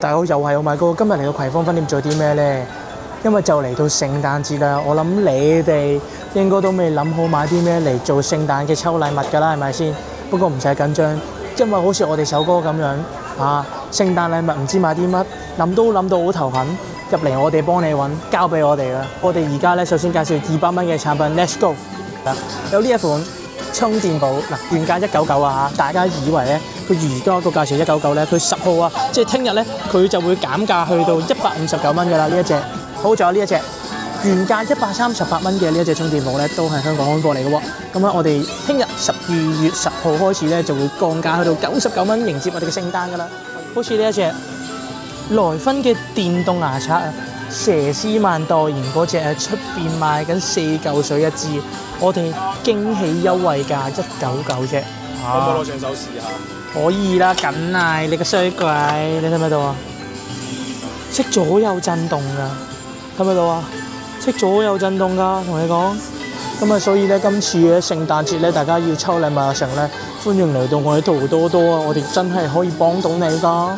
大家好，又係我買哥，今日嚟到葵芳分店做啲咩呢？因為就嚟到聖誕節啦，我諗你哋應該都未諗好買啲咩嚟做聖誕嘅抽禮物㗎啦，係咪先？不過唔使緊張，因為好似我哋首歌咁樣啊，聖誕禮物唔知買啲乜，諗到好頭痕，入嚟我哋幫你揾，交俾我哋啦。我哋而家咧首先介紹200蚊嘅產品 ，Let's go！ 有呢一款充電寶嗱，原價199啊嚇，大家以為咧佢而家個價錢199咧，佢10號啊，即係聽日咧佢就會減價去到159蚊㗎啦呢一隻。好，仲有呢一隻原價138蚊嘅呢一隻充電寶咧，都係香港安貨嚟嘅喎。咁啊，我哋聽日12月10號開始咧就會降價去到99蚊，迎接我哋嘅聖誕㗎啦。好似呢一隻萊芬嘅電動牙刷啊，佘詩曼代言嗰隻啊，出邊賣緊4嚿水一支，我哋驚喜優惠價199啫。可唔可以攞上手試下？可以啦，梗係你個衰鬼，你睇唔睇到啊？識左右震動㗎，睇唔睇到啊？識左右震動㗎，同你講。咁啊，所以咧今次嘅聖誕節咧，大家要抽禮物嘅時候咧，歡迎嚟到我哋淘多多啊！我哋真係可以幫到你㗎。